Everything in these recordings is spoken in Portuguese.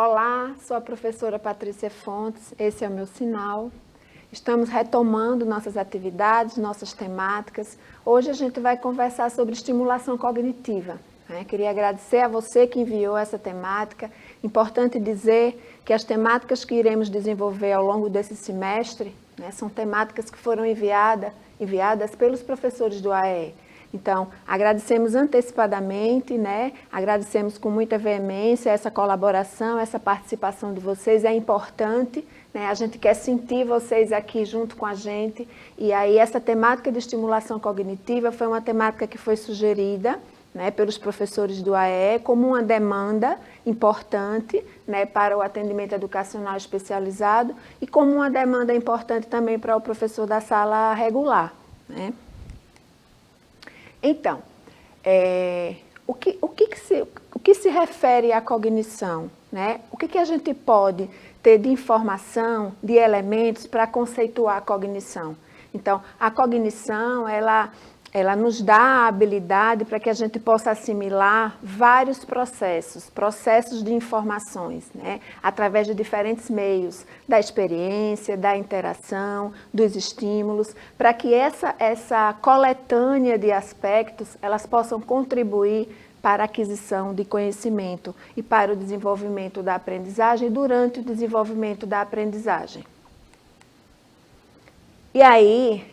Olá, sou a professora Patrícia Fontes, esse é o meu sinal. Estamos retomando nossas atividades, nossas temáticas. Hoje a gente vai conversar sobre estimulação cognitiva. Queria agradecer a você que enviou essa temática. Importante dizer que as temáticas que iremos desenvolver ao longo desse semestre, são temáticas que foram enviadas pelos professores do AE. Então, agradecemos antecipadamente, agradecemos com muita veemência essa colaboração, essa participação de vocês, é importante, a gente quer sentir vocês aqui junto com a gente, e aí essa temática de estimulação cognitiva foi uma temática que foi sugerida pelos professores do AE como uma demanda importante para o atendimento educacional especializado e como uma demanda importante também para o professor da sala regular. Então, o que se refere à cognição? O que a gente pode ter de informação, de elementos para conceituar a cognição? Então, a cognição, ela nos dá a habilidade para que a gente possa assimilar vários processos de informações, através de diferentes meios, da experiência, da interação, dos estímulos, para que essa coletânea de aspectos, elas possam contribuir para a aquisição de conhecimento e para o desenvolvimento da aprendizagem durante o desenvolvimento da aprendizagem. E aí,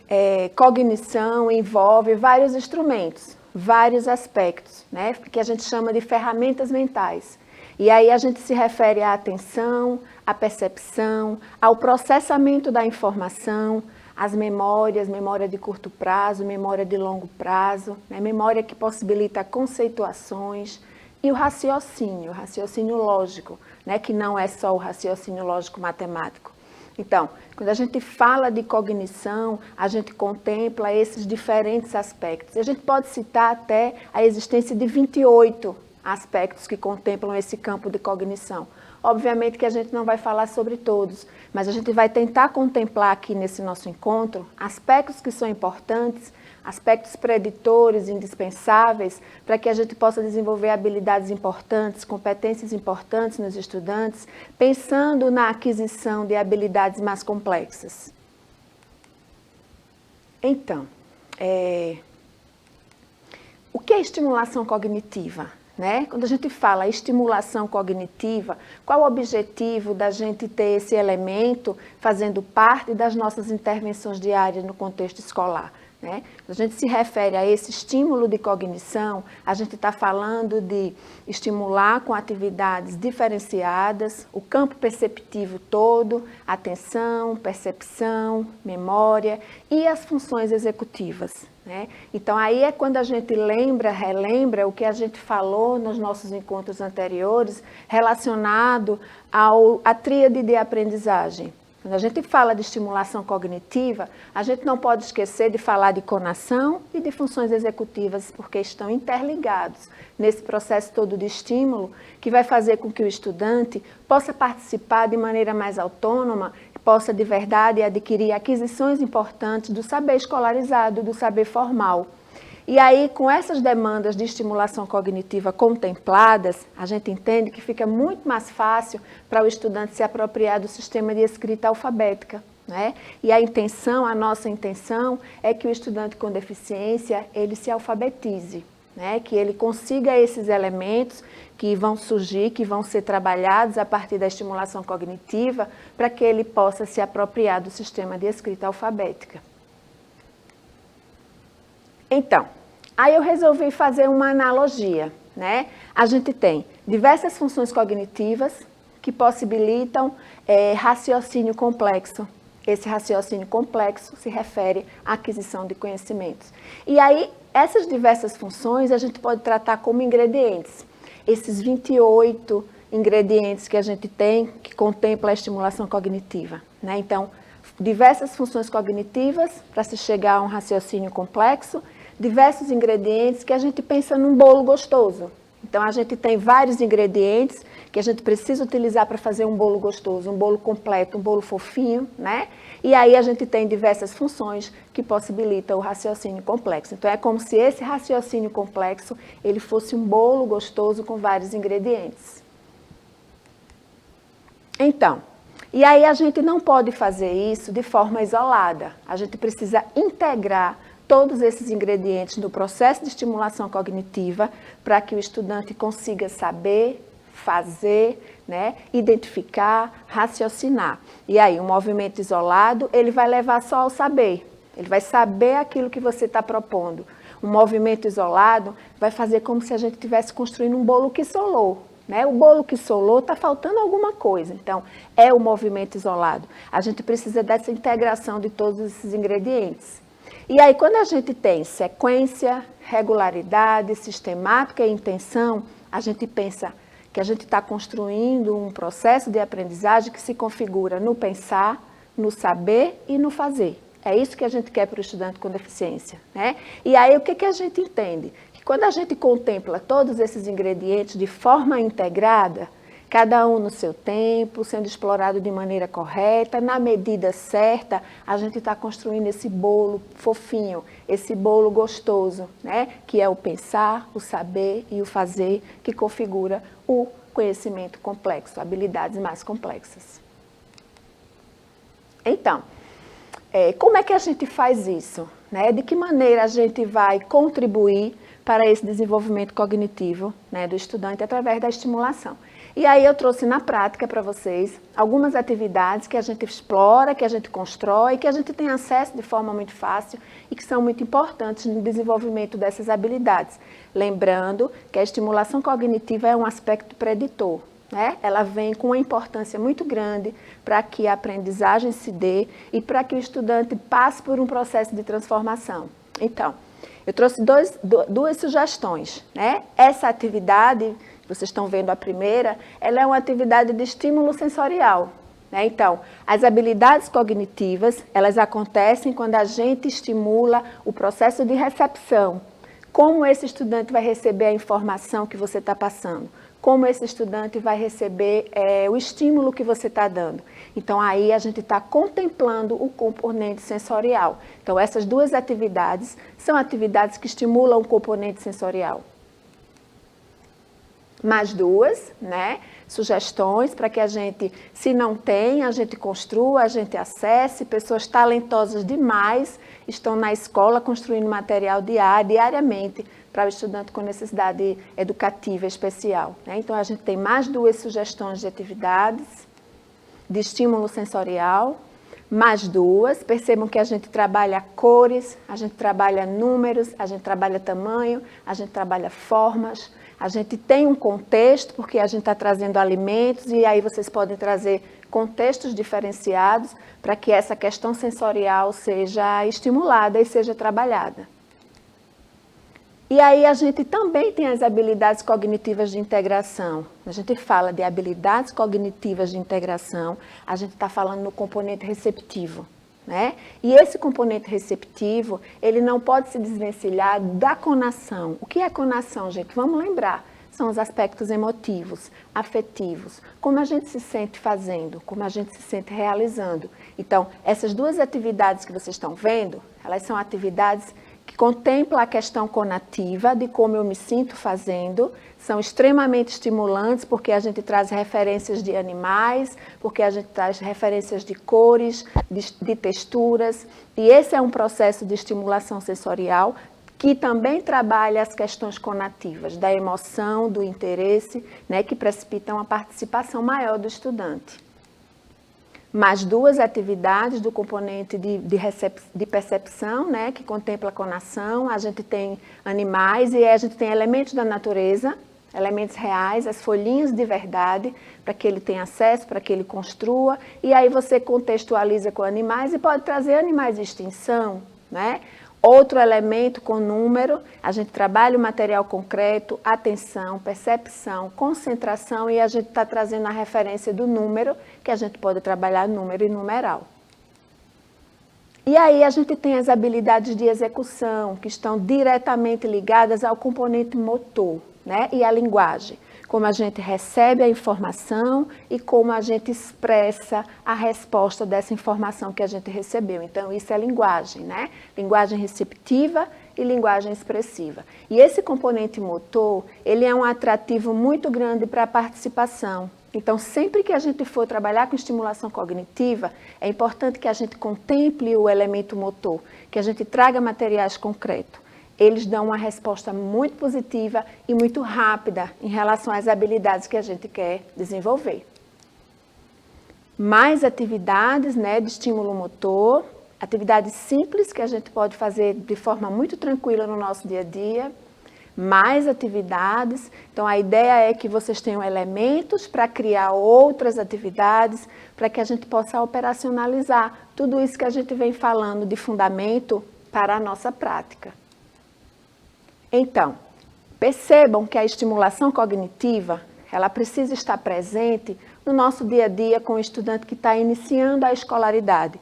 cognição envolve vários instrumentos, vários aspectos, que a gente chama de ferramentas mentais. E aí a gente se refere à atenção, à percepção, ao processamento da informação, às memórias, memória de curto prazo, memória de longo prazo, memória que possibilita conceituações, e o raciocínio lógico, que não é só o raciocínio lógico matemático. Então, quando a gente fala de cognição, a gente contempla esses diferentes aspectos. E a gente pode citar até a existência de 28 aspectos que contemplam esse campo de cognição. Obviamente que a gente não vai falar sobre todos, mas a gente vai tentar contemplar aqui nesse nosso encontro aspectos que são importantes, aspectos preditores, indispensáveis, para que a gente possa desenvolver habilidades importantes, competências importantes nos estudantes, pensando na aquisição de habilidades mais complexas. Então, o que é estimulação cognitiva? Quando a gente fala estimulação cognitiva, qual o objetivo da gente ter esse elemento fazendo parte das nossas intervenções diárias no contexto escolar? Quando a gente se refere a esse estímulo de cognição, a gente está falando de estimular com atividades diferenciadas, o campo perceptivo todo, atenção, percepção, memória e as funções executivas. Então, aí é quando a gente relembra o que a gente falou nos nossos encontros anteriores relacionado à tríade de aprendizagem. Quando a gente fala de estimulação cognitiva, a gente não pode esquecer de falar de conação e de funções executivas, porque estão interligados nesse processo todo de estímulo, que vai fazer com que o estudante possa participar de maneira mais autônoma, possa de verdade adquirir aquisições importantes do saber escolarizado, do saber formal. E aí, com essas demandas de estimulação cognitiva contempladas, a gente entende que fica muito mais fácil para o estudante se apropriar do sistema de escrita alfabética. E a nossa intenção é que o estudante com deficiência, ele se alfabetize, que ele consiga esses elementos que vão surgir, que vão ser trabalhados a partir da estimulação cognitiva, para que ele possa se apropriar do sistema de escrita alfabética. Então, aí eu resolvi fazer uma analogia. A gente tem diversas funções cognitivas que possibilitam raciocínio complexo. Esse raciocínio complexo se refere à aquisição de conhecimentos. E aí, essas diversas funções a gente pode tratar como ingredientes. Esses 28 ingredientes que a gente tem, que contempla a estimulação cognitiva. Então, diversas funções cognitivas para se chegar a um raciocínio complexo, diversos ingredientes que a gente pensa num bolo gostoso. Então, a gente tem vários ingredientes que a gente precisa utilizar para fazer um bolo gostoso, um bolo completo, um bolo fofinho, E aí a gente tem diversas funções que possibilitam o raciocínio complexo. Então, é como se esse raciocínio complexo, ele fosse um bolo gostoso com vários ingredientes. Então, e aí a gente não pode fazer isso de forma isolada. A gente precisa integrar todos esses ingredientes no processo de estimulação cognitiva para que o estudante consiga saber, fazer, né, identificar, raciocinar. E aí, um movimento isolado, ele vai levar só ao saber. Ele vai saber aquilo que você está propondo. Um movimento isolado vai fazer como se a gente estivesse construindo um bolo que solou. Né? O bolo que solou está faltando alguma coisa. Então, é o movimento isolado. A gente precisa dessa integração de todos esses ingredientes. E aí, quando a gente tem sequência, regularidade, sistemática e intenção, a gente pensa que a gente está construindo um processo de aprendizagem que se configura no pensar, no saber e no fazer. É isso que a gente quer para o estudante com deficiência, né? E aí, o que a gente entende? Que quando a gente contempla todos esses ingredientes de forma integrada, cada um no seu tempo, sendo explorado de maneira correta, na medida certa, a gente está construindo esse bolo fofinho, esse bolo gostoso, né? Que é o pensar, o saber e o fazer, que configura o conhecimento complexo, habilidades mais complexas. Então, como é que a gente faz isso? Né? De que maneira a gente vai contribuir para esse desenvolvimento cognitivo, né, do estudante através da estimulação? E aí eu trouxe na prática para vocês algumas atividades que a gente explora, que a gente constrói, que a gente tem acesso de forma muito fácil e que são muito importantes no desenvolvimento dessas habilidades. Lembrando que a estimulação cognitiva é um aspecto preditor. Né? Ela vem com uma importância muito grande para que a aprendizagem se dê e para que o estudante passe por um processo de transformação. Então, eu trouxe duas sugestões. Né? Essa atividade, vocês estão vendo a primeira, ela é uma atividade de estímulo sensorial. Né? Então, as habilidades cognitivas, elas acontecem quando a gente estimula o processo de recepção. Como esse estudante vai receber a informação que você está passando? Como esse estudante vai receber o estímulo que você está dando. Então, aí a gente está contemplando o componente sensorial. Então, essas duas atividades são atividades que estimulam o componente sensorial. Mais duas, né? Sugestões para que a gente, se não tem, a gente construa, a gente acesse. Pessoas talentosas demais estão na escola construindo material diariamente para o estudante com necessidade educativa especial. Né? Então, a gente tem mais duas sugestões de atividades de estímulo sensorial, mais duas. Percebam que a gente trabalha cores, a gente trabalha números, a gente trabalha tamanho, a gente trabalha formas. A gente tem um contexto, porque a gente está trazendo alimentos, e aí vocês podem trazer contextos diferenciados para que essa questão sensorial seja estimulada e seja trabalhada. E aí a gente também tem as habilidades cognitivas de integração. A gente fala de habilidades cognitivas de integração, a gente está falando no componente receptivo. Né? E esse componente receptivo, ele não pode se desvencilhar da conação. O que é conação, gente? Vamos lembrar. São os aspectos emotivos, afetivos, como a gente se sente fazendo, como a gente se sente realizando. Então, essas duas atividades que vocês estão vendo, elas são atividades que contemplam a questão conativa, de como eu me sinto fazendo, são extremamente estimulantes, porque a gente traz referências de animais, porque a gente traz referências de cores, de texturas, e esse é um processo de estimulação sensorial que também trabalha as questões conativas, da emoção, do interesse, né, que precipitam a participação maior do estudante. Mais duas atividades do componente de percepção, né, que contempla a conação. A gente tem animais e a gente tem elementos da natureza, elementos reais, as folhinhas de verdade, para que ele tenha acesso, para que ele construa. E aí você contextualiza com animais e pode trazer animais de extinção, né? Outro elemento com número, a gente trabalha o material concreto, atenção, percepção, concentração, e a gente está trazendo a referência do número, que a gente pode trabalhar número e numeral. E aí a gente tem as habilidades de execução, que estão diretamente ligadas ao componente motor, né, e à linguagem. Como a gente recebe a informação e como a gente expressa a resposta dessa informação que a gente recebeu. Então, isso é linguagem, né? Linguagem receptiva e linguagem expressiva. E esse componente motor, ele é um atrativo muito grande para a participação. Então, sempre que a gente for trabalhar com estimulação cognitiva, é importante que a gente contemple o elemento motor, que a gente traga materiais concretos. Eles dão uma resposta muito positiva e muito rápida em relação às habilidades que a gente quer desenvolver. Mais atividades, né, de estímulo motor, atividades simples que a gente pode fazer de forma muito tranquila no nosso dia a dia. Mais atividades, então a ideia é que vocês tenham elementos para criar outras atividades, para que a gente possa operacionalizar tudo isso que a gente vem falando de fundamento para a nossa prática. Então, percebam que a estimulação cognitiva, ela precisa estar presente no nosso dia a dia com o estudante que está iniciando a escolaridade,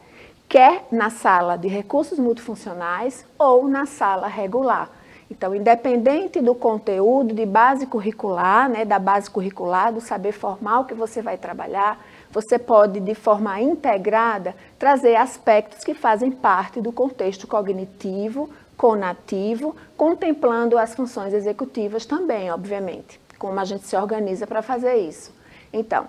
quer na sala de recursos multifuncionais ou na sala regular. Então, independente do conteúdo de base curricular, né, da base curricular, do saber formal que você vai trabalhar, você pode, de forma integrada, trazer aspectos que fazem parte do contexto cognitivo, conativo, contemplando as funções executivas também, obviamente, como a gente se organiza para fazer isso. Então,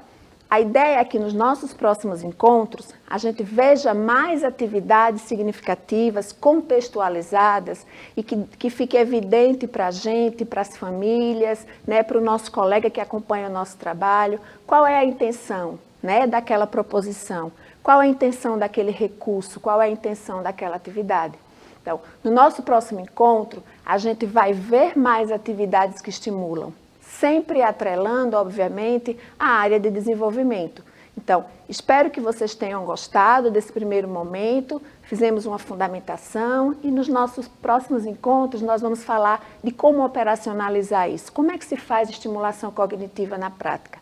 a ideia é que nos nossos próximos encontros, a gente veja mais atividades significativas, contextualizadas e que fique evidente para a gente, para as famílias, né, para o nosso colega que acompanha o nosso trabalho, qual é a intenção, né, daquela proposição, qual é a intenção daquele recurso, qual é a intenção daquela atividade. Então, no nosso próximo encontro, a gente vai ver mais atividades que estimulam, sempre atrelando, obviamente, a área de desenvolvimento. Então, espero que vocês tenham gostado desse primeiro momento, fizemos uma fundamentação e nos nossos próximos encontros nós vamos falar de como operacionalizar isso, como é que se faz estimulação cognitiva na prática.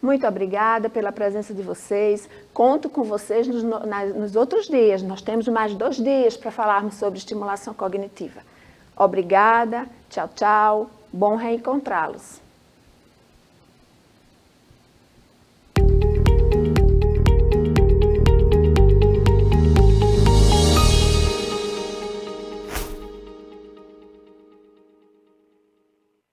Muito obrigada pela presença de vocês, conto com vocês nos outros dias, nós temos mais 2 dias para falarmos sobre estimulação cognitiva. Obrigada, tchau, tchau, bom reencontrá-los.